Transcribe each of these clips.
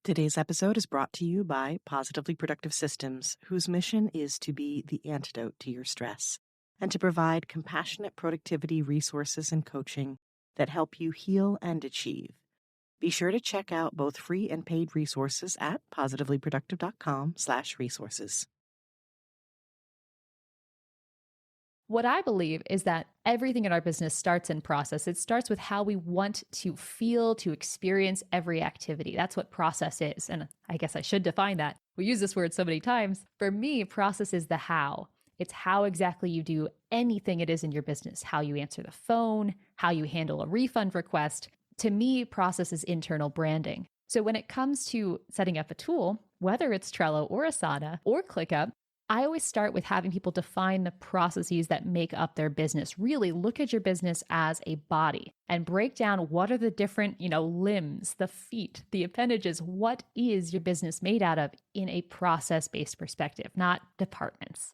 Today's episode is brought to you by Positively Productive Systems, whose mission is to be the antidote to your stress and to provide compassionate productivity resources and coaching that help you heal and achieve. Be sure to check out both free and paid resources at positivelyproductive.com/resources. What I believe is that everything in our business starts in process. It starts with how we want to feel, to experience every activity. That's what process is. And I guess I should define that. We use this word so many times. For me, process is the how. It's how exactly you do anything it is in your business, how you answer the phone, how you handle a refund request. To me, process is internal branding. So when it comes to setting up a tool, whether it's Trello or Asana or ClickUp, I always start with having people define the processes that make up their business. Really look at your business as a body and break down what are the different, limbs, the feet, the appendages. What is your business made out of in a process-based perspective, not departments?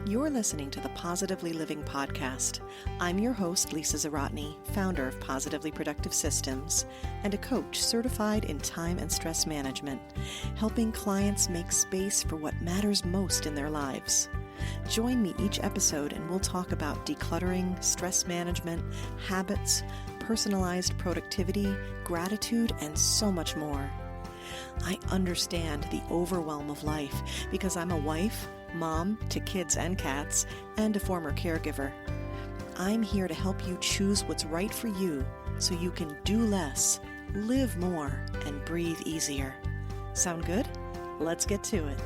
You're listening to the Positively Living podcast. I'm your host, Lisa Zaratny, founder of Positively Productive Systems and a coach certified in time and stress management, helping clients make space for what matters most in their lives. Join me each episode and we'll talk about decluttering, stress management, habits, personalized productivity, gratitude, and so much more. I understand the overwhelm of life because I'm a wife, mom to kids and cats, and a former caregiver. I'm here to help you choose what's right for you so you can do less, live more, and breathe easier. Sound good? Let's get to it.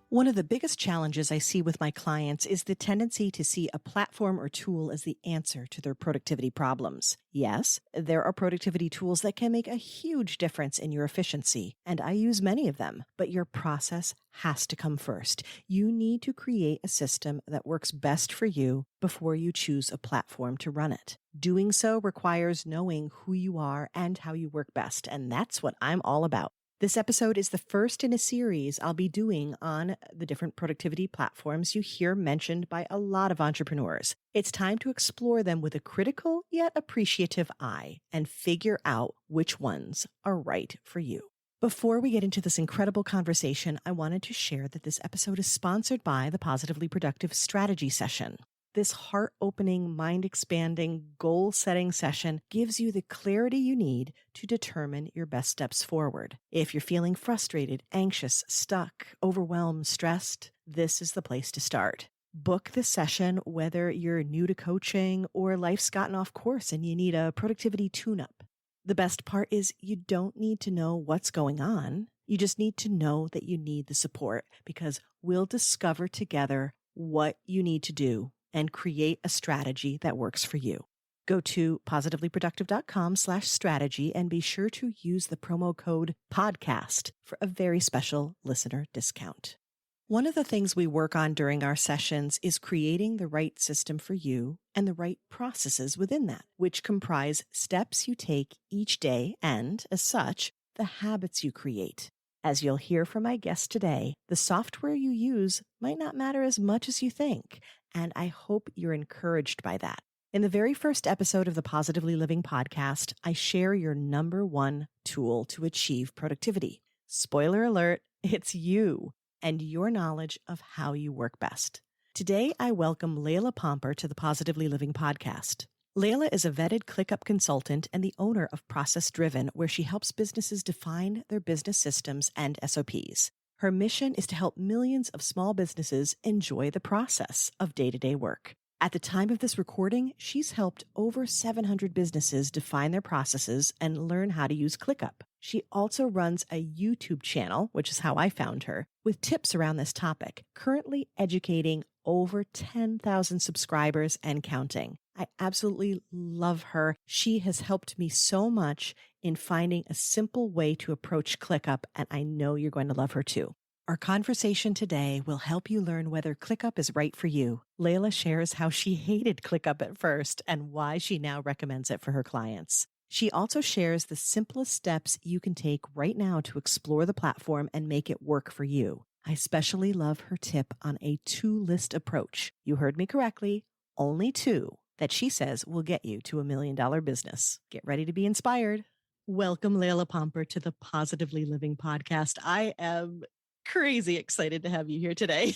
One of the biggest challenges I see with my clients is the tendency to see a platform or tool as the answer to their productivity problems. Yes, there are productivity tools that can make a huge difference in your efficiency, and I use many of them, but your process has to come first. You need to create a system that works best for you before you choose a platform to run it. Doing so requires knowing who you are and how you work best, and that's what I'm all about. This episode is the first in a series I'll be doing on the different productivity platforms you hear mentioned by a lot of entrepreneurs. It's time to explore them with a critical yet appreciative eye and figure out which ones are right for you. Before we get into this incredible conversation, I wanted to share that this episode is sponsored by the Positively Productive Strategy Session. This heart-opening, mind-expanding, goal-setting session gives you the clarity you need to determine your best steps forward. If you're feeling frustrated, anxious, stuck, overwhelmed, stressed, this is the place to start. Book the session whether you're new to coaching or life's gotten off course and you need a productivity tune-up. The best part is you don't need to know what's going on. You just need to know that you need the support because we'll discover together what you need to do and create a strategy that works for you. Go to positivelyproductive.com/strategy and be sure to use the promo code podcast for a very special listener discount. One of the things we work on during our sessions is creating the right system for you and the right processes within that, which comprise steps you take each day and, as such, the habits you create. As you'll hear from my guest today, the software you use might not matter as much as you think, and I hope you're encouraged by that. In the very first episode of the Positively Living podcast, I share your number one tool to achieve productivity. Spoiler alert, it's you and your knowledge of how you work best. Today, I welcome Layla Pomper to the Positively Living podcast. Layla is a vetted ClickUp consultant and the owner of Process Driven, where she helps businesses define their business systems and SOPs. Her mission is to help millions of small businesses enjoy the process of day-to-day work. At the time of this recording, she's helped over 700 businesses define their processes and learn how to use ClickUp. She also runs a YouTube channel, which is how I found her, with tips around this topic, currently educating over 10,000 subscribers and counting. I absolutely love her. She has helped me so much in finding a simple way to approach ClickUp, and I know you're going to love her too. Our conversation today will help you learn whether ClickUp is right for you. Layla shares how she hated ClickUp at first and why she now recommends it for her clients. She also shares the simplest steps you can take right now to explore the platform and make it work for you. I especially love her tip on a 2-list approach. You heard me correctly, only 2 that she says will get you to $1 million business. Get ready to be inspired. Welcome, Layla Pomper, to the Positively Living podcast. I am crazy excited to have you here today.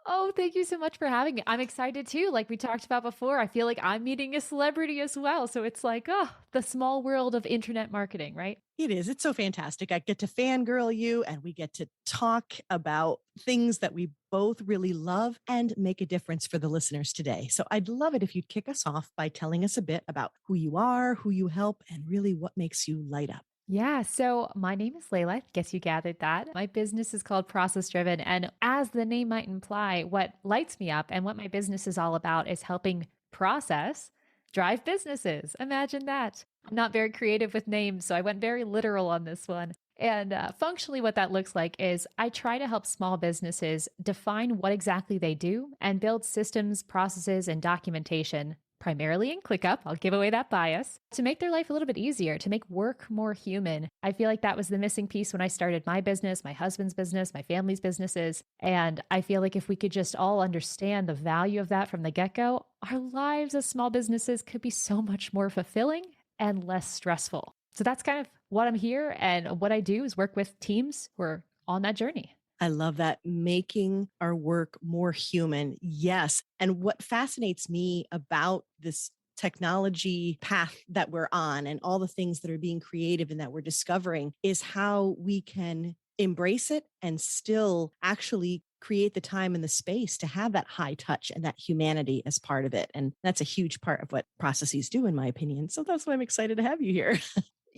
Oh, thank you so much for having me. I'm excited too. Like we talked about before, I feel like I'm meeting a celebrity as well. So it's like, oh, the small world of internet marketing, right? It is. It's so fantastic. I get to fangirl you and we get to talk about things that we both really love and make a difference for the listeners today. So I'd love it if you'd kick us off by telling us a bit about who you are, who you help, and really what makes you light up. Yeah. So my name is Layla. Guess you gathered that. My business is called Process Driven. And as the name might imply, what lights me up and what my business is all about is helping process drive businesses. Imagine that. I'm not very creative with names, so I went very literal on this one. And functionally, what that looks like is I try to help small businesses define what exactly they do and build systems, processes, and documentation, primarily in ClickUp. I'll give away that bias to make their life a little bit easier, to make work more human. I feel like that was the missing piece when I started my business, my husband's business, my family's businesses. And I feel like if we could just all understand the value of that from the get-go, our lives as small businesses could be so much more fulfilling and less stressful. So that's kind of what I'm here. And what I do is work with teams who are on that journey. I love that. Making our work more human. Yes. And what fascinates me about this technology path that we're on and all the things that are being creative and that we're discovering is how we can embrace it and still actually create the time and the space to have that high touch and that humanity as part of it. And that's a huge part of what processes do, in my opinion. So that's why I'm excited to have you here.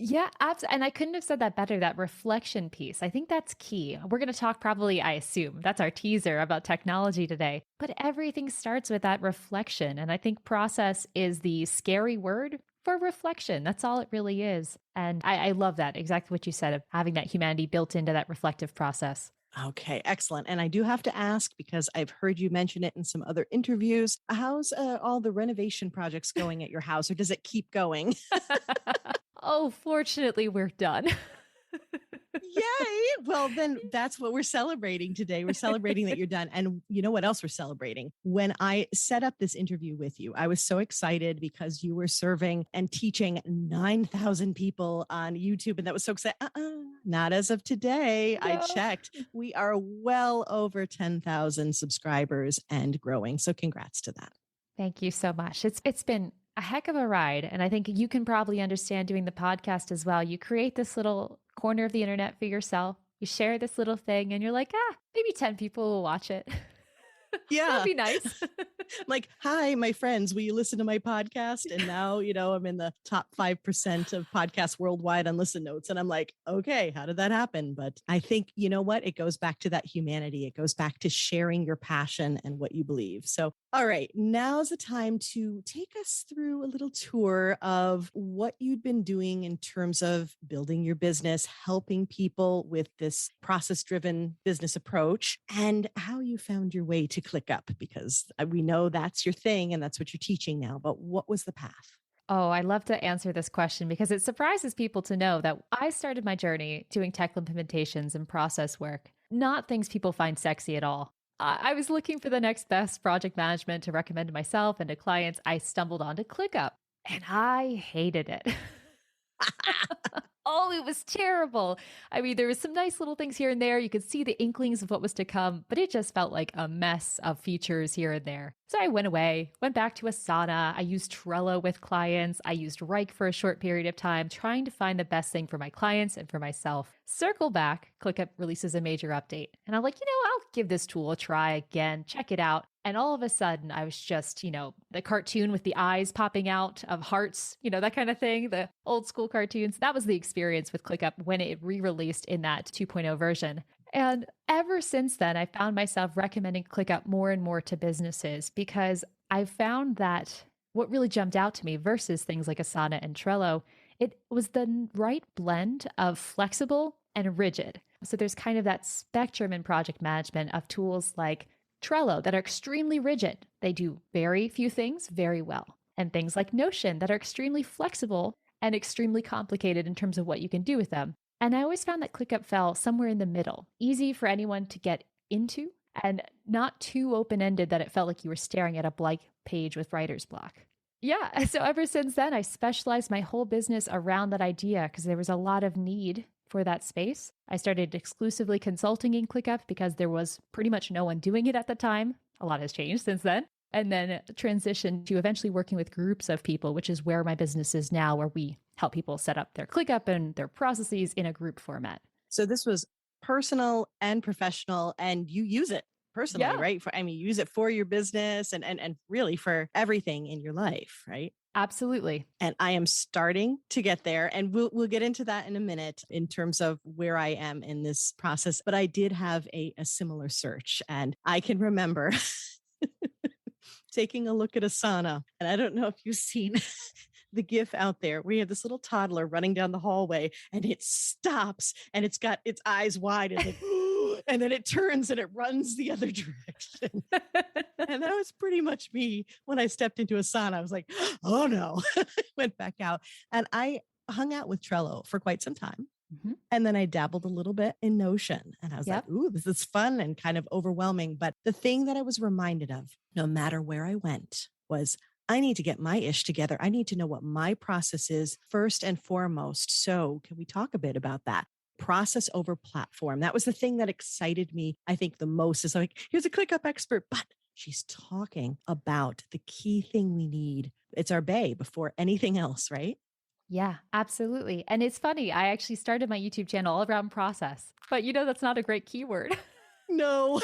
Yeah, absolutely. And I couldn't have said that better, that reflection piece. I think that's key. We're going to talk probably, I assume, that's our teaser about technology today. But everything starts with that reflection. And I think process is the scary word for reflection. That's all it really is. And I love that, exactly what you said of having that humanity built into that reflective process. Okay, excellent. And I do have to ask, because I've heard you mention it in some other interviews, how's all the renovation projects going at your house, or does it keep going? Oh, fortunately, we're done. Yay. Well, then that's what we're celebrating today. We're celebrating that you're done. And you know what else we're celebrating? When I set up this interview with you, I was so excited because you were serving and teaching 9,000 people on YouTube. And that was so exciting. Not as of today. No. I checked. We are well over 10,000 subscribers and growing. So congrats to that. Thank you so much. It's been a heck of a ride. And I think you can probably understand doing the podcast as well. You create this little corner of the internet for yourself. You share this little thing and you're like, maybe 10 people will watch it. Yeah. That'd be nice. Like, hi, my friends, will you listen to my podcast? And now, I'm in the top 5% of podcasts worldwide on listen notes. And I'm like, okay, how did that happen? But I think, you know what? It goes back to that humanity. It goes back to sharing your passion and what you believe. So, all right, now's the time to take us through a little tour of what you'd been doing in terms of building your business, helping people with this process-driven business approach, and how you found your way to ClickUp, because we know that's your thing and that's what you're teaching now. But what was the path? Oh, I love to answer this question because it surprises people to know that I started my journey doing tech implementations and process work, not things people find sexy at all. I was looking for the next best project management to recommend to myself and to clients. I stumbled onto ClickUp and I hated it. Oh, it was terrible. I mean, there was some nice little things here and there. You could see the inklings of what was to come, but it just felt like a mess of features here and there. So I went away, went back to Asana. I used Trello with clients. I used Rike for a short period of time, trying to find the best thing for my clients and for myself. Circle back, ClickUp releases a major update. And I'm like, I'll give this tool a try again, check it out. And all of a sudden, I was just, the cartoon with the eyes popping out of hearts, that kind of thing, the old school cartoons. That was the experience with ClickUp when it re-released in that 2.0 version. And ever since then, I found myself recommending ClickUp more and more to businesses because I found that what really jumped out to me versus things like Asana and Trello, it was the right blend of flexible and rigid. So there's kind of that spectrum in project management of tools like Trello that are extremely rigid. They do very few things very well. And things like Notion that are extremely flexible and extremely complicated in terms of what you can do with them. And I always found that ClickUp fell somewhere in the middle, easy for anyone to get into and not too open-ended that it felt like you were staring at a blank page with writer's block. Yeah. So ever since then, I specialized my whole business around that idea because there was a lot of need for that space. I started exclusively consulting in ClickUp because there was pretty much no one doing it at the time. A lot has changed since then. And then transitioned to eventually working with groups of people, which is where my business is now, where we help people set up their ClickUp and their processes in a group format. So this was personal and professional, and you use it personally, right? You use it for your business and really for everything in your life, right? Absolutely. And I am starting to get there. And we'll get into that in a minute in terms of where I am in this process. But I did have a similar search, and I can remember taking a look at Asana. And I don't know if you've seen the GIF out there where you have this little toddler running down the hallway and it stops and it's got its eyes wide and, and then it turns and it runs the other direction. And that was pretty much me when I stepped into Asana. I was like, oh no, went back out. And I hung out with Trello for quite some time. Mm-hmm. And then I dabbled a little bit in Notion and I was like, ooh, this is fun and kind of overwhelming. But the thing that I was reminded of, no matter where I went, was I need to get my ish together. I need to know what my process is first and foremost. So can we talk a bit about that? Process over platform. That was the thing that excited me, I think, the most. Is like, here's a ClickUp expert, but she's talking about the key thing we need. It's our bae before anything else, right? Yeah, absolutely. And it's funny. I actually started my YouTube channel all around process, but that's not a great keyword. No.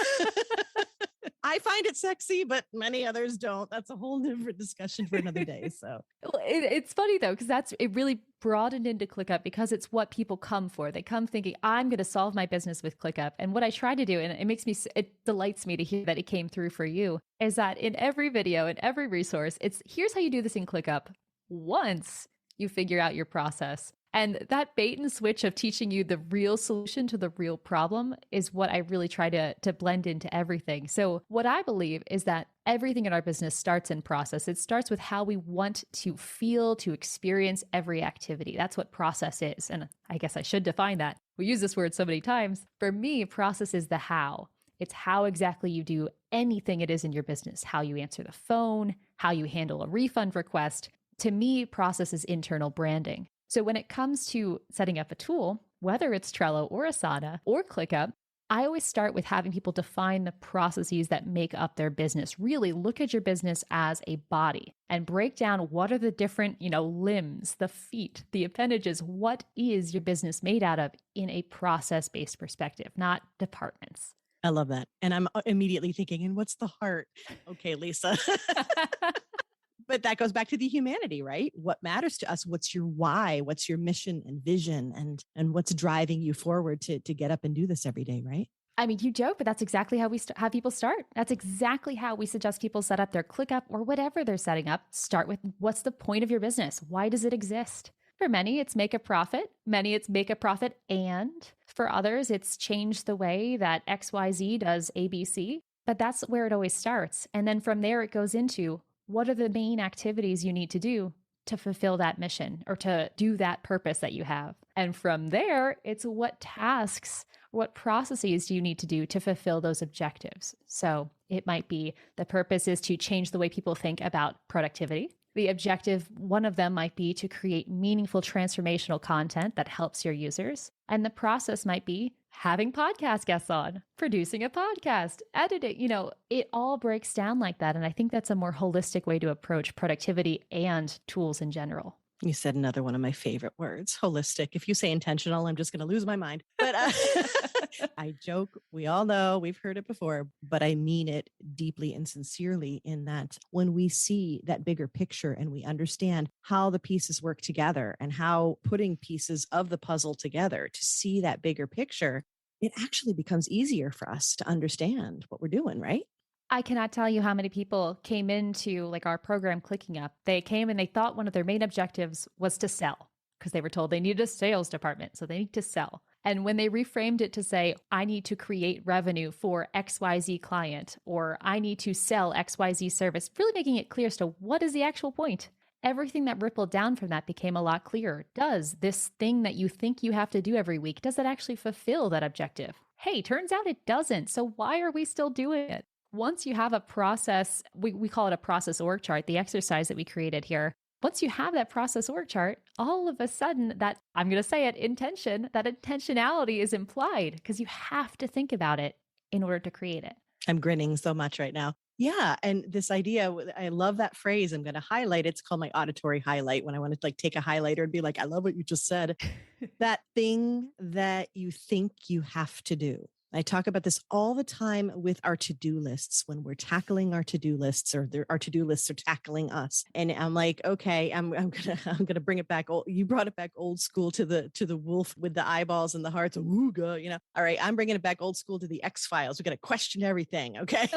I find it sexy, but many others don't. That's a whole different discussion for another day. So it's funny though, because it really broadened into ClickUp because it's what people come for. They come thinking, I'm going to solve my business with ClickUp. And what I try to do, and it delights me to hear that it came through for you, is that in every video, in every resource, it's here's how you do this in ClickUp once you figure out your process. And that bait and switch of teaching you the real solution to the real problem is what I really try to blend into everything. So what I believe is that everything in our business starts in process. It starts with how we want to feel, to experience every activity. That's what process is. And I guess I should define that. We use this word so many times. For me, process is the how. It's how exactly you do anything it is in your business, how you answer the phone, how you handle a refund request. To me, process is internal branding. So when it comes to setting up a tool, whether it's Trello or Asana or ClickUp, I always start with having people define the processes that make up their business. Really look at your business as a body and break down what are the different, limbs, the feet, the appendages. What is your business made out of in a process-based perspective, not departments? I love that. And I'm immediately thinking, and what's the heart? Okay, Lisa. But that goes back to the humanity, right? What matters to us? What's your why? What's your mission and vision? And what's driving you forward to get up and do this every day, right? I mean, you joke, but that's exactly how we have people start. That's exactly how we suggest people set up their ClickUp or whatever they're setting up. Start with what's the point of your business? Why does it exist? For many, it's make a profit. Many, it's make a profit. And for others, it's change the way that XYZ does ABC. But that's where it always starts. And then from there, it goes into what are the main activities you need to do to fulfill that mission or to do that purpose that you have? And from there, it's what tasks, what processes do you need to do to fulfill those objectives? So it might be the purpose is to change the way people think about productivity. The objective, one of them might be to create meaningful transformational content that helps your users. And the process might be having podcast guests on, producing a podcast, editing, it all breaks down like that. And I think that's a more holistic way to approach productivity and tools in general. You said another one of my favorite words, holistic. If you say intentional, I'm just going to lose my mind. But I joke. We all know, we've heard it before, but I mean it deeply and sincerely in that when we see that bigger picture and we understand how the pieces work together and how putting pieces of the puzzle together to see that bigger picture, it actually becomes easier for us to understand what we're doing, right? I cannot tell you how many people came into our program ClickUp. They came and they thought one of their main objectives was to sell because they were told they needed a sales department. So they need to sell. And when they reframed it to say, I need to create revenue for XYZ client, or I need to sell XYZ service, really making it clear as to what is the actual point. Everything that rippled down from that became a lot clearer. Does this thing that you think you have to do every week, does it actually fulfill that objective? Hey, turns out it doesn't. So why are we still doing it? Once you have a process, we call it a process org chart, the exercise that we created here. Once you have that process org chart, all of a sudden that, I'm going to say it, that intentionality is implied because you have to think about it in order to create it. I'm grinning so much right now. Yeah. And this idea, I love that phrase. I'm going to highlight. It's called my auditory highlight when I want to like take a highlighter and be like, I love what you just said. That thing that you think you have to do. I talk about this all the time with our to-do lists when we're tackling our to-do lists or our to-do lists are tackling us. And I'm like, okay, I'm gonna bring it back. You brought it back old school to the wolf with the eyeballs and the hearts. Ooga, you know. All right, I'm bringing it back old school to the X-Files. We got to question everything. Okay.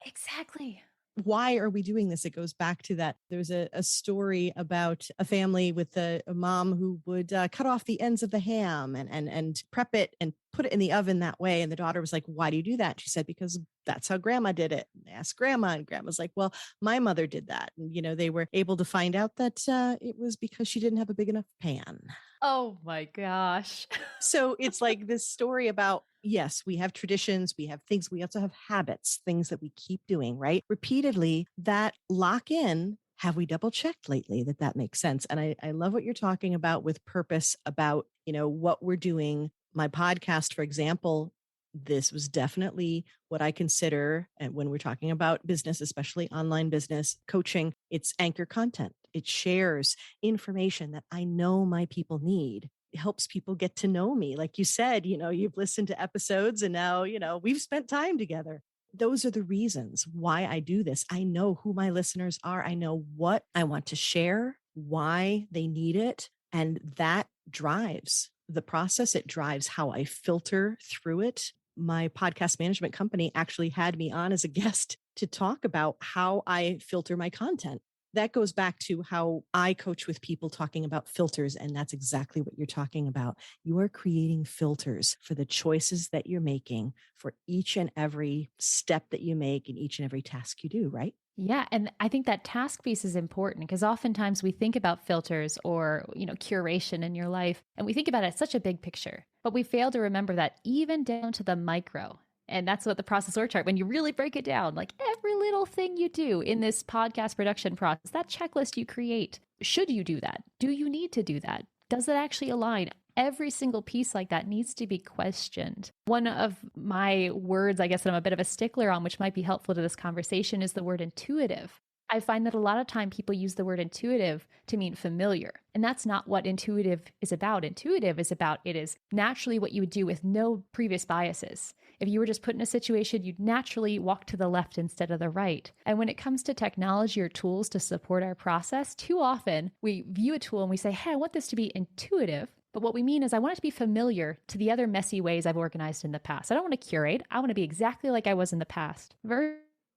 Exactly. Why are we doing this? It goes back to that. There's a story about a family with a mom who would cut off the ends of the ham and prep it and put it in the oven that way. And the daughter was like, why do you do that? She said, because that's how grandma did it. And they asked grandma, and grandma's like, well, my mother did that. And, you know, they were able to find out that it was because she didn't have a big enough pan. Oh my gosh. So it's like this story about, yes, we have traditions, we have things, we also have habits, things that we keep doing, right? Repeatedly that lock in. Have we double checked lately that makes sense? And I love what you're talking about with purpose, about, you know, what we're doing. My podcast, for example, this was definitely what I consider, and when we're talking about business, especially online business coaching, it's anchor content. It shares information that I know my people need. It helps people get to know me. Like you said, you know, you've listened to episodes and now, you know, we've spent time together. Those are the reasons why I do this. I know who my listeners are. I know what I want to share, why they need it. And that drives the process. It drives how I filter through it. My podcast management company actually had me on as a guest to talk about how I filter my content. That goes back to how I coach with people talking about filters. And that's exactly what you're talking about. You are creating filters for the choices that you're making for each and every step that you make in each and every task you do, right? Yeah. And I think that task piece is important because oftentimes we think about filters or, you know, curation in your life, and we think about it as such a big picture, but we fail to remember that even down to the micro. And that's what the process org chart, when you really break it down, like every little thing you do in this podcast production process, that checklist you create, should you do that? Do you need to do that? Does it actually align? Every single piece like that needs to be questioned. One of my words, I guess, that I'm a bit of a stickler on, which might be helpful to this conversation, is the word intuitive. I find that a lot of time people use the word intuitive to mean familiar. And that's not what intuitive is about. Intuitive is about, it is naturally what you would do with no previous biases. If you were just put in a situation, you'd naturally walk to the left instead of the right. And when it comes to technology or tools to support our process, too often we view a tool and we say, hey, I want this to be intuitive. But what we mean is I want it to be familiar to the other messy ways I've organized in the past. I don't want to curate. I want to be exactly like I was in the past. Very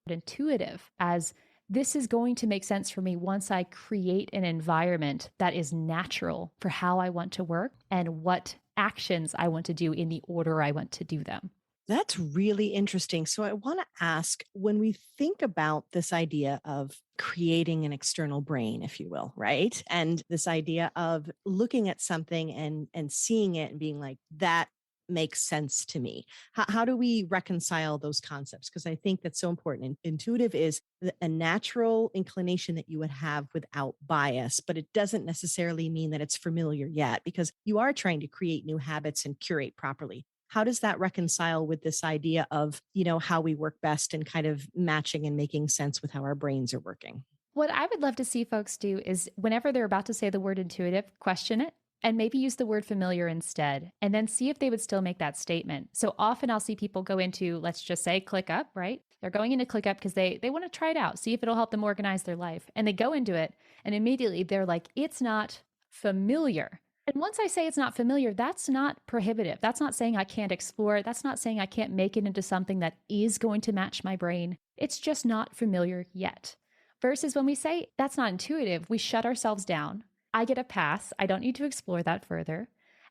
intuitive, as this is going to make sense for me once I create an environment that is natural for how I want to work and what actions I want to do in the order I want to do them. That's really interesting. So I want to ask, when we think about this idea of creating an external brain, if you will, right? And this idea of looking at something and seeing it and being like, that makes sense to me. How do we reconcile those concepts? Because I think that's so important. And intuitive is a natural inclination that you would have without bias, but it doesn't necessarily mean that it's familiar yet, because you are trying to create new habits and curate properly. How does that reconcile with this idea of, you know, how we work best and kind of matching and making sense with how our brains are working? What I would love to see folks do is whenever they're about to say the word intuitive, question it and maybe use the word familiar instead, and then see if they would still make that statement. So often I'll see people go into, let's just say, ClickUp, right? They're going into ClickUp because they want to try it out, see if it'll help them organize their life. And they go into it and immediately they're like, it's not familiar. And once I say it's not familiar, that's not prohibitive. That's not saying I can't explore it. That's not saying I can't make it into something that is going to match my brain. It's just not familiar yet. Versus when we say that's not intuitive, we shut ourselves down. I get a pass. I don't need to explore that further.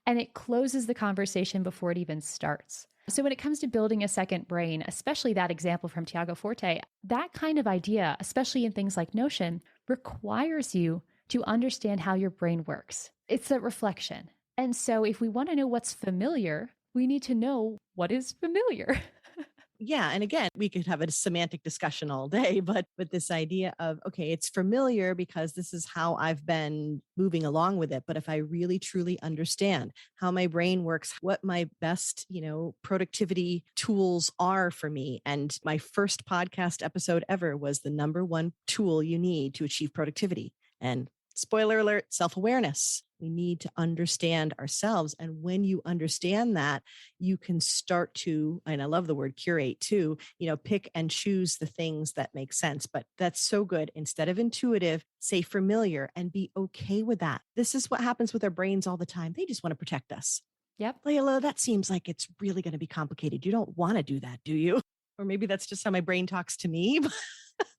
And it closes the conversation before it even starts. So when it comes to building a second brain, especially that example from Tiago Forte, that kind of idea, especially in things like Notion, requires you to understand how your brain works. It's a reflection. And so if we want to know what's familiar, we need to know what is familiar. Yeah. And again, we could have a semantic discussion all day, but this idea of, okay, it's familiar because this is how I've been moving along with it. But if I really truly understand how my brain works, what my best, productivity tools are for me. And my first podcast episode ever was the number one tool you need to achieve productivity. And spoiler alert, self-awareness. We need to understand ourselves. And when you understand that, you can start to, and I love the word curate too, pick and choose the things that make sense. But that's so good. Instead of intuitive, say familiar and be okay with that. This is what happens with our brains all the time. They just want to protect us. Yep. Layla, that seems like it's really going to be complicated. You don't want to do that, do you? Or maybe that's just how my brain talks to me.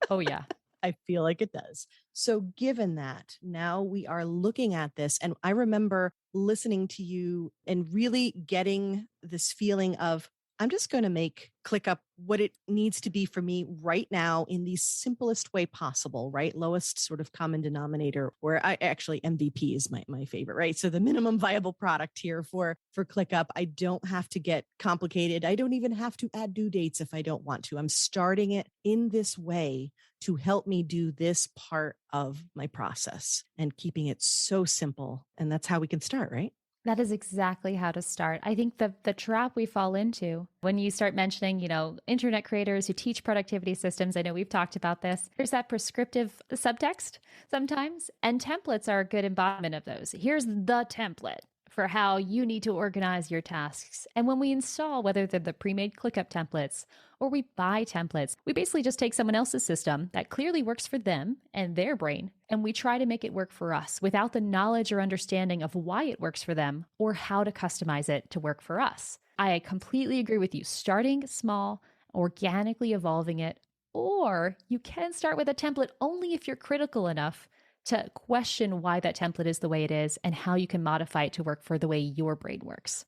Oh, yeah. I feel like it does. So given that, now we are looking at this. And I remember listening to you and really getting this feeling of, I'm just going to make ClickUp what it needs to be for me right now in the simplest way possible, right? Lowest sort of common denominator, or I actually MVP is my favorite, right? So the minimum viable product here for ClickUp. I don't have to get complicated. I don't even have to add due dates if I don't want to. I'm starting it in this way to help me do this part of my process and keeping it so simple. And that's how we can start, right? That is exactly how to start. I think the trap we fall into when you start mentioning, internet creators who teach productivity systems, I know we've talked about this. There's that prescriptive subtext sometimes, and templates are a good embodiment of those. Here's the template for how you need to organize your tasks. And when we install, whether they're the pre-made ClickUp templates or we buy templates, we basically just take someone else's system that clearly works for them and their brain, and we try to make it work for us without the knowledge or understanding of why it works for them or how to customize it to work for us. I completely agree with you. Starting small, organically evolving it, or you can start with a template only if you're critical enough to question why that template is the way it is and how you can modify it to work for the way your brain works.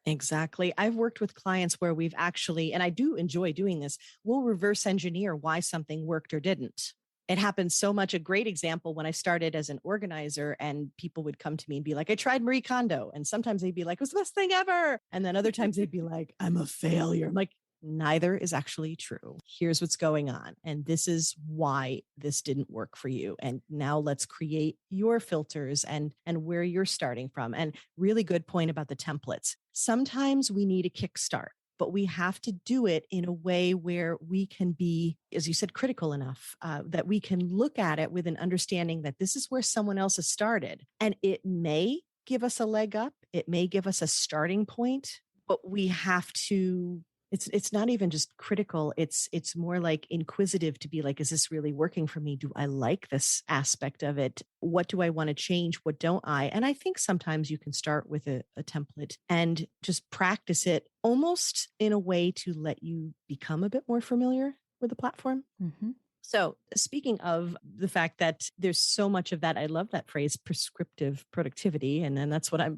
Exactly. I've worked with clients where we've actually, and I do enjoy doing this, we'll reverse engineer why something worked or didn't. It happens so much. A great example when I started as an organizer and people would come to me and be like, I tried Marie Kondo. And sometimes they'd be like, it was the best thing ever. And then other times they'd be like, I'm a failure. I'm like, neither is actually true. Here's what's going on. And this is why this didn't work for you. And now let's create your filters and where you're starting from. And really good point about the templates. Sometimes we need a kickstart, but we have to do it in a way where we can be, as you said, critical enough that we can look at it with an understanding that this is where someone else has started. And it may give us a leg up. It may give us a starting point, but we have to, it's not even just critical. It's more like inquisitive to be like, is this really working for me? Do I like this aspect of it? What do I want to change? What don't I? And I think sometimes you can start with a template and just practice it almost in a way to let you become a bit more familiar with the platform. Mm-hmm. So speaking of the fact that there's so much of that, I love that phrase, prescriptive productivity. And then that's what I'm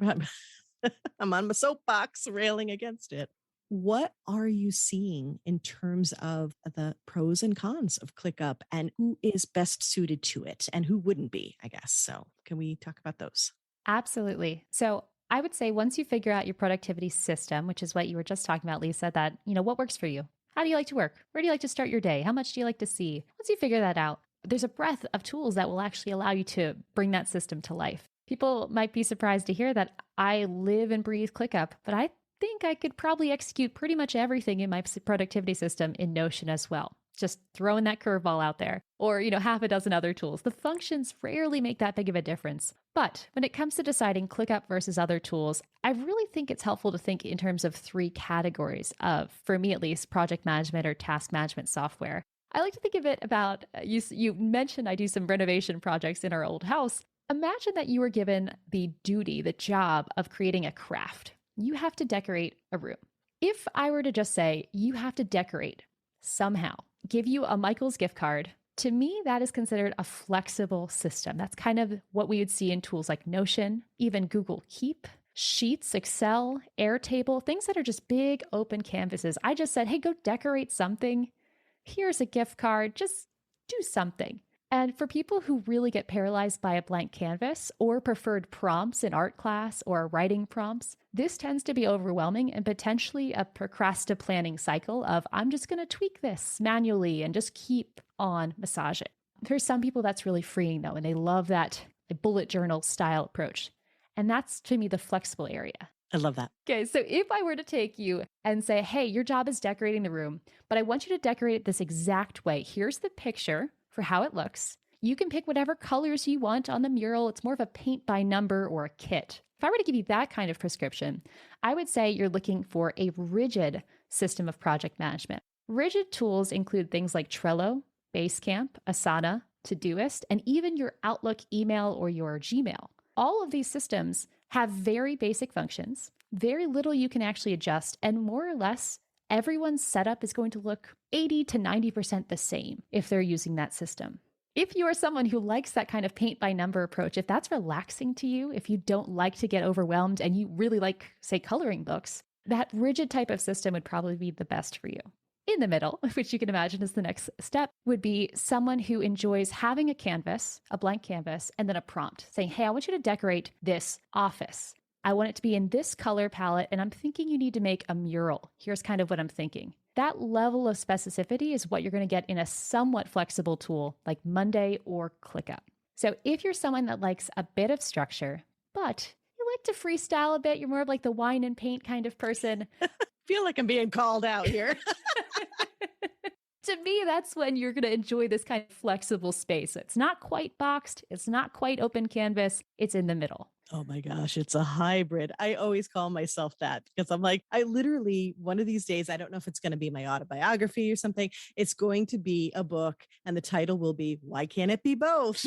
I'm on my soapbox railing against it. What are you seeing in terms of the pros and cons of ClickUp and who is best suited to it and who wouldn't be, I guess? So can we talk about those? Absolutely. So I would say once you figure out your productivity system, which is what you were just talking about, Lisa, that, what works for you? How do you like to work? Where do you like to start your day? How much do you like to see? Once you figure that out, there's a breadth of tools that will actually allow you to bring that system to life. People might be surprised to hear that I live and breathe ClickUp, but I think I could probably execute pretty much everything in my productivity system in Notion as well. Just throwing that curveball out there. Or, half a dozen other tools. The functions rarely make that big of a difference. But when it comes to deciding ClickUp versus other tools, I really think it's helpful to think in terms of 3 categories of, for me at least, project management or task management software. I like to think of it about, you mentioned I do some renovation projects in our old house. Imagine that you were given the duty, the job of creating a craft. You have to decorate a room. If I were to just say, you have to decorate somehow, give you a Michael's gift card, to me, that is considered a flexible system. That's kind of what we would see in tools like Notion, even Google Keep, Sheets, Excel, Airtable, things that are just big open canvases. I just said, hey, go decorate something. Here's a gift card. Just do something. And for people who really get paralyzed by a blank canvas or preferred prompts in art class or writing prompts, this tends to be overwhelming and potentially a procrastinating planning cycle of I'm just going to tweak this manually and just keep on massaging. For some people, that's really freeing though, and they love that bullet journal style approach. And that's to me the flexible area. I love that. Okay, so if I were to take you and say, hey, your job is decorating the room, but I want you to decorate it this exact way. Here's the picture for how it looks. You can pick whatever colors you want on the mural. It's more of a paint by number or a kit. If I were to give you that kind of prescription, I would say you're looking for a rigid system of project management. Rigid tools include things like Trello, Basecamp, Asana, Todoist, and even your Outlook email or your Gmail. All of these systems have very basic functions, very little you can actually adjust, and more or less, everyone's setup is going to look 80 to 90% the same if they're using that system. If you are someone who likes that kind of paint by number approach, if that's relaxing to you, if you don't like to get overwhelmed and you really like, say, coloring books, that rigid type of system would probably be the best for you. In the middle, which you can imagine is the next step, would be someone who enjoys having a canvas, a blank canvas, and then a prompt saying, hey, I want you to decorate this office. I want it to be in this color palette, and I'm thinking you need to make a mural. Here's kind of what I'm thinking. That level of specificity is what you're going to get in a somewhat flexible tool like Monday or ClickUp. So if you're someone that likes a bit of structure, but you like to freestyle a bit, you're more of like the wine and paint kind of person. Feel like I'm being called out here. To me, that's when you're going to enjoy this kind of flexible space. It's not quite boxed. It's not quite open canvas. It's in the middle. Oh my gosh, it's a hybrid. I always call myself that because I'm like, I literally, one of these days, I don't know if it's going to be my autobiography or something. It's going to be a book and the title will be, Why Can't It Be Both?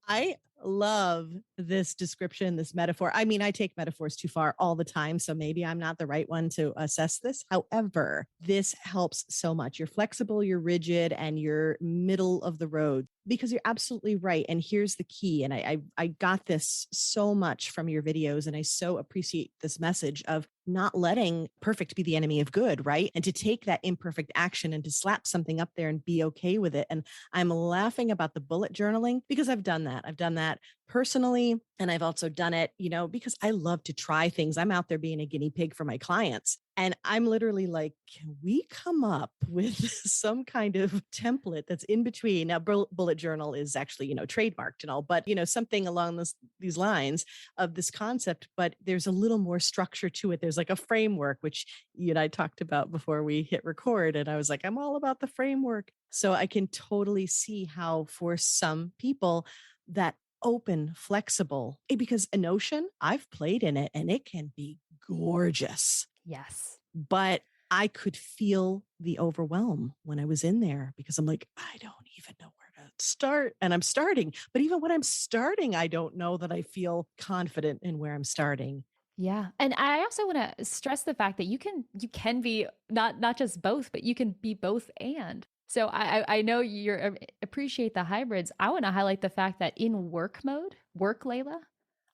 I love this description, this metaphor. I mean, I take metaphors too far all the time, so maybe I'm not the right one to assess this. However, this helps so much. You're flexible, you're rigid, and you're middle of the road because you're absolutely right. And here's the key. And I got this so much from your videos, and I so appreciate this message of not letting perfect be the enemy of good, right? And to take that imperfect action and to slap something up there and be okay with it. And I'm laughing about the bullet journaling because I've done that. I've done that personally. And I've also done it, because I love to try things. I'm out there being a guinea pig for my clients. And I'm literally like, can we come up with some kind of template that's in between? Now, bullet journal is actually, trademarked and all, but, something along these lines of this concept, but there's a little more structure to it. There's like a framework, which you and I talked about before we hit record. And I was like, I'm all about the framework. So I can totally see how for some people that open, flexible, because a Notion, I've played in it and it can be gorgeous. Yes. But I could feel the overwhelm when I was in there because I'm like, I don't even know where to start. And I'm starting. But even when I'm starting, I don't know that I feel confident in where I'm starting. Yeah. And I also want to stress the fact that you can be not just both, but you can be both and. So I know you appreciate the hybrids. I want to highlight the fact that in work mode, work Layla,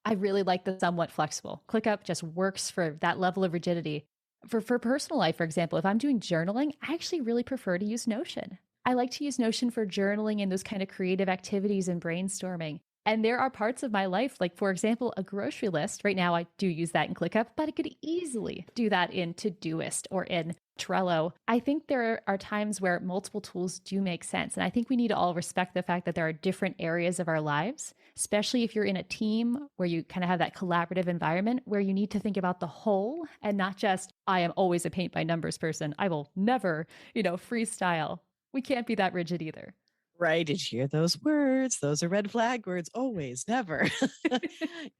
I really like the somewhat flexible. ClickUp just works for that level of rigidity. For personal life, for example, if I'm doing journaling, I actually really prefer to use Notion. I like to use Notion for journaling and those kind of creative activities and brainstorming. And there are parts of my life, like, for example, a grocery list. Right now, I do use that in ClickUp, but I could easily do that in Todoist or in Trello. I think there are times where multiple tools do make sense. And I think we need to all respect the fact that there are different areas of our lives, especially if you're in a team where you kind of have that collaborative environment where you need to think about the whole and not just, I am always a paint by numbers person. I will never, freestyle. We can't be that rigid either. Right. Did you hear those words? Those are red flag words. Always, never.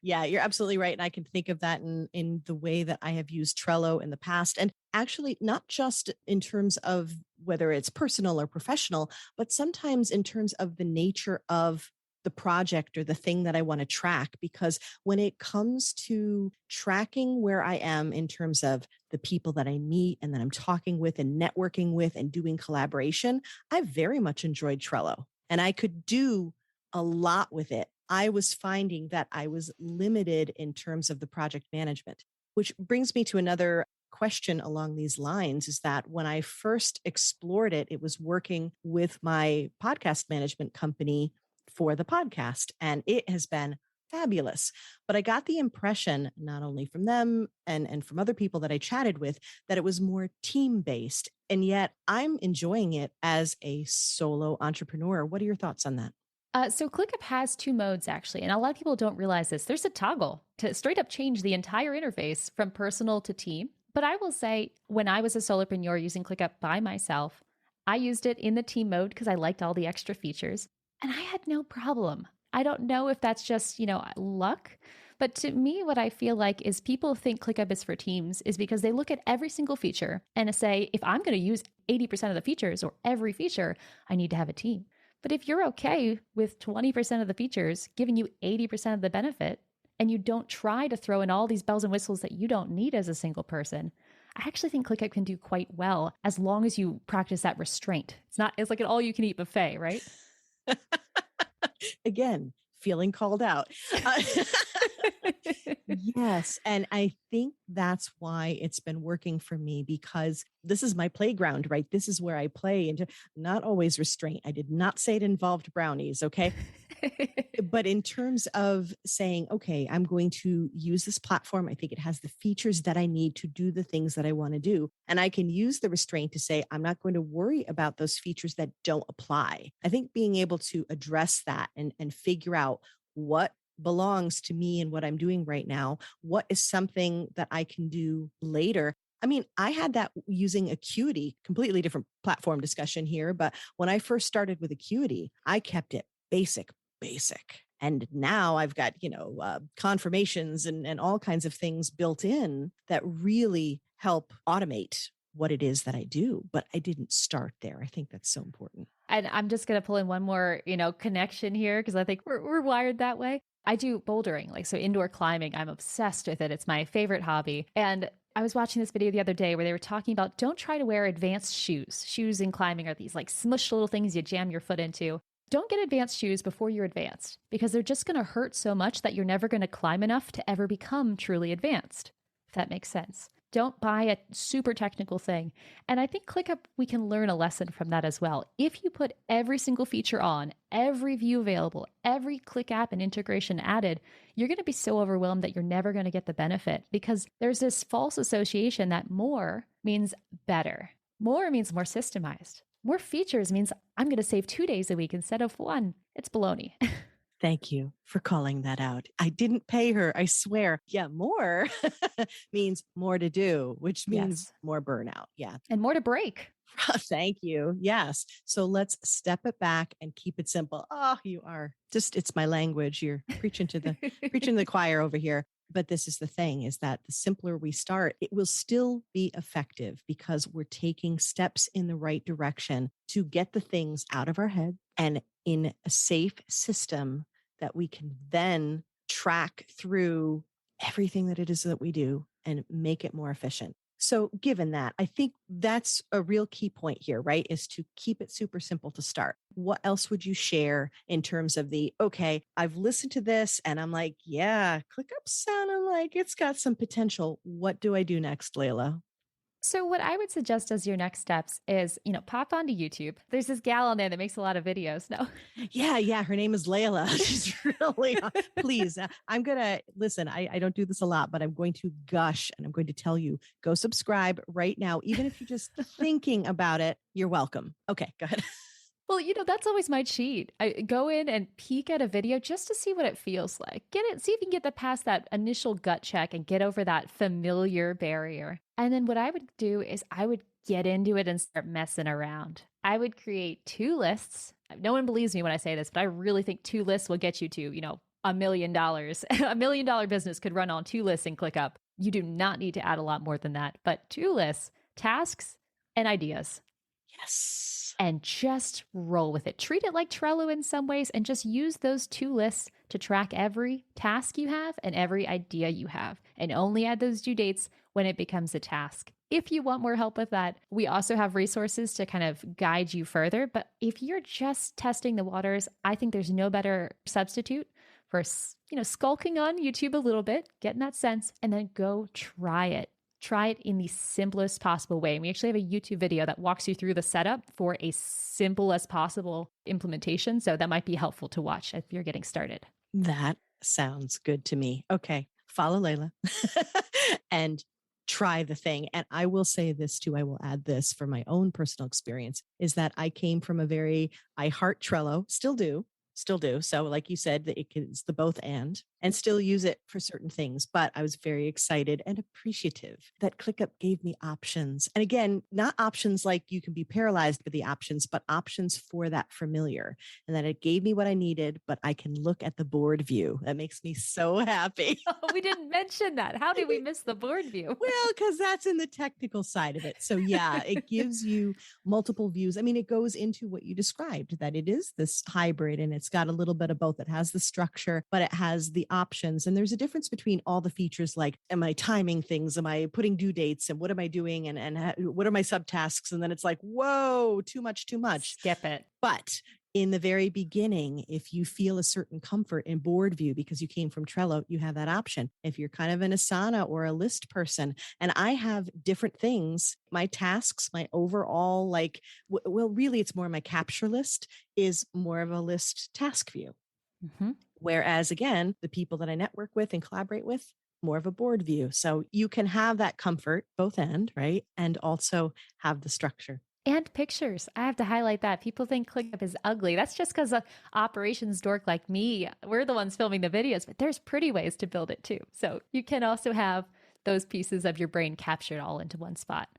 Yeah, you're absolutely right. And I can think of that in the way that I have used Trello in the past. And actually, not just in terms of whether it's personal or professional, but sometimes in terms of the nature of the project or the thing that I want to track. Because when it comes to tracking where I am in terms of the people that I meet and that I'm talking with and networking with and doing collaboration, I very much enjoyed Trello and I could do a lot with it. I was finding that I was limited in terms of the project management, which brings me to another question along these lines is that when I first explored it, it was working with my podcast management company for the podcast, and it has been fabulous. But I got the impression, not only from them and from other people that I chatted with, that it was more team based. And yet I'm enjoying it as a solo entrepreneur. What are your thoughts on that? So ClickUp has two modes actually, and a lot of people don't realize this. There's a toggle to straight up change the entire interface from personal to team. But I will say, when I was a solopreneur using ClickUp by myself, I used it in the team mode because I liked all the extra features, and I had no problem. I don't know if that's just, luck, but to me, what I feel like is people think ClickUp is for teams is because they look at every single feature and say, if I'm going to use 80% of the features or every feature, I need to have a team. But if you're okay with 20% of the features giving you 80% of the benefit, and you don't try to throw in all these bells and whistles that you don't need as a single person, I actually think ClickUp can do quite well as long as you practice that restraint. It's like an all you can eat buffet, right? Again, feeling called out. Yes. And I think that's why it's been working for me, because this is my playground, right? This is where I play, and not always restraint. I did not say it involved brownies. Okay. But in terms of saying, okay, I'm going to use this platform, I think it has the features that I need to do the things that I want to do. And I can use the restraint to say, I'm not going to worry about those features that don't apply. I think being able to address that and figure out what belongs to me and what I'm doing right now, what is something that I can do later. I mean, I had that using Acuity, completely different platform discussion here. But when I first started with Acuity, I kept it basic. And now I've got, confirmations and all kinds of things built in that really help automate what it is that I do. But I didn't start there. I think that's so important. And I'm just going to pull in one more, connection here because I think we're wired that way. I do bouldering, so indoor climbing. I'm obsessed with it. It's my favorite hobby. And I was watching this video the other day where they were talking about don't try to wear advanced shoes. Shoes in climbing are these smush little things you jam your foot into. Don't get advanced shoes before you're advanced because they're just going to hurt so much that you're never going to climb enough to ever become truly advanced, if that makes sense. Don't buy a super technical thing. And I think ClickUp, we can learn a lesson from that as well. If you put every single feature on, every view available, every Click app and integration added, you're going to be so overwhelmed that you're never going to get the benefit because there's this false association that more means better. More means more systemized. More features means I'm going to save 2 days a week instead of one. It's baloney. Thank you for calling that out. I didn't pay her, I swear. Yeah, more means more to do, which means more burnout. Yeah. And more to break. Thank you. Yes. So let's step it back and keep it simple. Oh, you are just, it's my language. You're preaching to the choir over here. But this is the thing, is that the simpler we start, it will still be effective because we're taking steps in the right direction to get the things out of our head and in a safe system that we can then track through everything that it is that we do and make it more efficient. So given that, I think that's a real key point here, right? Is to keep it super simple to start. What else would you share in terms of okay, I've listened to this and I'm like, yeah, ClickUp sounding like it's got some potential. What do I do next, Layla? So what I would suggest as your next steps is, pop onto YouTube. There's this gal on there that makes a lot of videos. No. Yeah. Her name is Layla. She's really, please, I'm going to listen. I don't do this a lot, but I'm going to gush and I'm going to tell you, go subscribe right now. Even if you're just thinking about it, you're welcome. Okay, go ahead. Well, that's always my cheat. I go in and peek at a video just to see what it feels like. See if you can get past that initial gut check and get over that familiar barrier. And then what I would do is I would get into it and start messing around. I would create 2 lists. No one believes me when I say this, but I really think 2 lists will get you to, $1 million. $1 million business could run on 2 lists in ClickUp. You do not need to add a lot more than that, but 2 lists, tasks and ideas. Yes. And just roll with it. Treat it like Trello in some ways and just use those 2 lists to track every task you have and every idea you have. And only add those due dates when it becomes a task. If you want more help with that, we also have resources to kind of guide you further. But if you're just testing the waters, I think there's no better substitute for, skulking on YouTube a little bit, getting that sense, and then go try it. try it in the simplest possible way. And we actually have a YouTube video that walks you through the setup for a simple as possible implementation. So that might be helpful to watch if you're getting started. That sounds good to me. Okay. Follow Layla and try the thing. And I will say this too. I will add this for my own personal experience is that I came from I heart Trello, still do. So like you said, it's the both and still use it for certain things. But I was very excited and appreciative that ClickUp gave me options. And again, not options like you can be paralyzed by the options, but options for that familiar. And that it gave me what I needed, but I can look at the board view. That makes me so happy. Oh, we didn't mention that. How did we miss the board view? Well, because that's in the technical side of it. So yeah, it gives you multiple views. I mean, it goes into what you described, that it is this hybrid and it's got a little bit of both. It has the structure, but it has the options. And there's a difference between all the features like, am I timing things? Am I putting due dates? And what am I doing? And what are my subtasks? And then it's like, whoa, too much. Skip it. But in the very beginning, if you feel a certain comfort in board view because you came from Trello, you have that option. If you're kind of an Asana or a list person, and I have different things, my tasks, my overall, well, really, it's more my capture list is more of a list task view. Mm-hmm. Whereas again, the people that I network with and collaborate with, more of a board view. So you can have that comfort, both end, right? And also have the structure. And pictures. I have to highlight that. People think ClickUp is ugly. That's just because an operations dork like me, we're the ones filming the videos, but there's pretty ways to build it too. So you can also have those pieces of your brain captured all into one spot.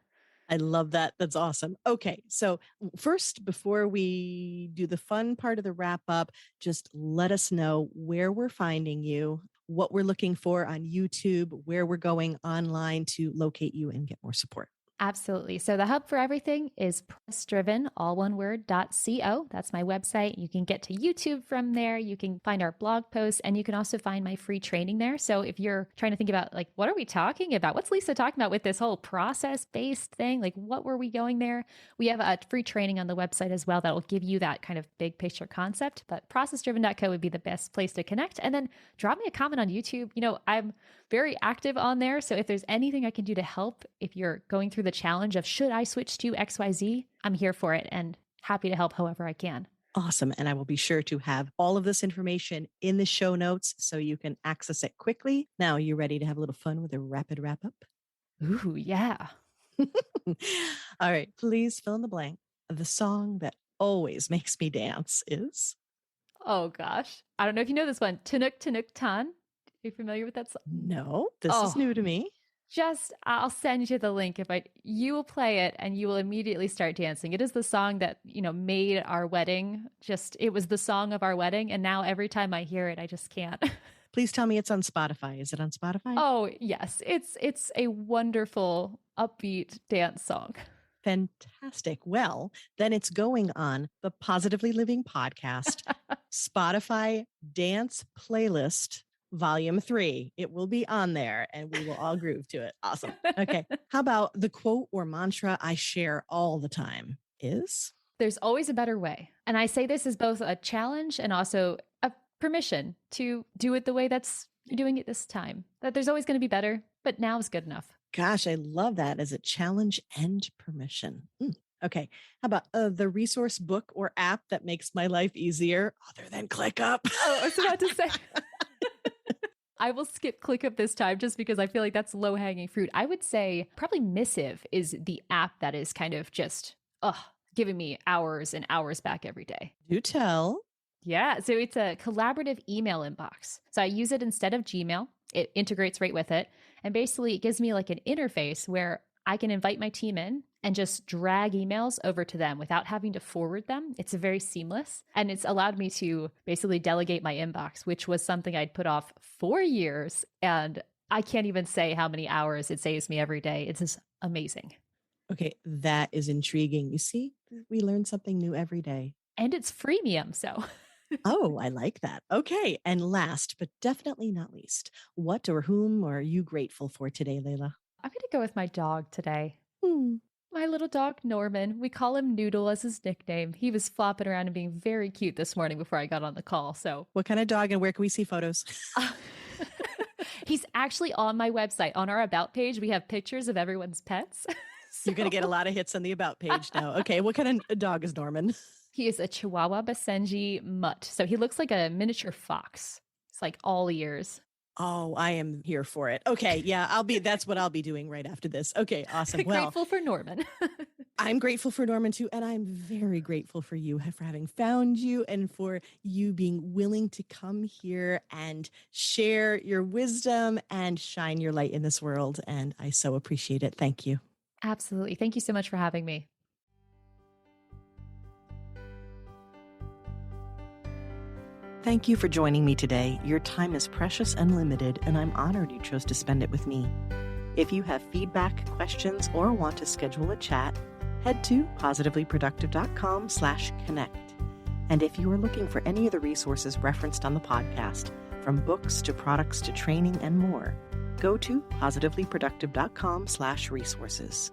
I love that. That's awesome. Okay. So first, before we do the fun part of the wrap up, just let us know where we're finding you, what we're looking for on YouTube, where we're going online to locate you and get more support. Absolutely. So the hub for everything is processdriven, all one word, .co. That's my website. You can get to YouTube from there. You can find our blog posts and you can also find my free training there. So if you're trying to think about like, what are we talking about? What's Lisa talking about with this whole process-based thing? Like, what were we going there? We have a free training on the website as well that will give you that kind of big picture concept, but processdriven.co would be the best place to connect. And then drop me a comment on YouTube. You know, I'm very active on there. So if there's anything I can do to help, if you're going through the challenge of should I switch to XYZ, I'm here for it and happy to help however I can. Awesome. And I will be sure to have all of this information in the show notes so you can access it quickly. Now, you ready to have a little fun with a rapid wrap up? Ooh, yeah. All right. Please fill in the blank. The song that always makes me dance is? Oh, gosh. I don't know if you know this one. Tunuk Tunuk Tan. Are you familiar with that song? No, this is new to me. I'll send you the link you will play it and you will immediately start dancing. It is the song that, made our wedding. It was the song of our wedding. And now every time I hear it, I just can't. Please tell me it's on Spotify. Is it on Spotify? Oh, yes. It's a wonderful, upbeat dance song. Fantastic. Well, then it's going on the Positively Living Podcast, Spotify Dance Playlist, Volume 3. It will be on there and we will all groove to it. Awesome. Okay. How about the quote or mantra I share all the time is? There's always a better way. And I say this as both a challenge and also a permission to do it the way you're doing it this time. That there's always going to be better, but now is good enough. Gosh, I love that as a challenge and permission. Okay. How about the resource book or app that makes my life easier other than ClickUp? Oh, I was about to say. I will skip ClickUp this time just because I feel like that's low hanging fruit. I would say probably Missive is the app that is kind of just giving me hours and hours back every day. Do tell. Yeah. So it's a collaborative email inbox. So I use it instead of Gmail. It integrates right with it. And basically it gives me like an interface where I can invite my team in and just drag emails over to them without having to forward them. It's very seamless. And it's allowed me to basically delegate my inbox, which was something I'd put off for years. And I can't even say how many hours it saves me every day. It's just amazing. Okay, that is intriguing. You see, we learn something new every day. And it's freemium, so. Oh, I like that. Okay. And last, but definitely not least, what or whom are you grateful for today, Layla? I'm going to go with my dog today. My little dog, Norman. We call him Noodle as his nickname. He was flopping around and being very cute this morning before I got on the call. So, what kind of dog and where can we see photos? He's actually on my website. On our About page, we have pictures of everyone's pets. You're going to get a lot of hits on the About page now. Okay, what kind of dog is Norman? He is a Chihuahua Basenji mutt. So he looks like a miniature fox. It's like all ears. Oh, I am here for it. Okay, yeah, that's what I'll be doing right after this. Okay, awesome. Well, Grateful for Norman. I'm grateful for Norman too, and I'm very grateful for you for having found you and for you being willing to come here and share your wisdom and shine your light in this world. And I so appreciate it. Thank you. Absolutely. Thank you so much for having me. Thank you for joining me today. Your time is precious and limited, and I'm honored you chose to spend it with me. If you have feedback, questions, or want to schedule a chat, head to positivelyproductive.com/connect. And if you are looking for any of the resources referenced on the podcast, from books to products to training and more, go to positivelyproductive.com/resources.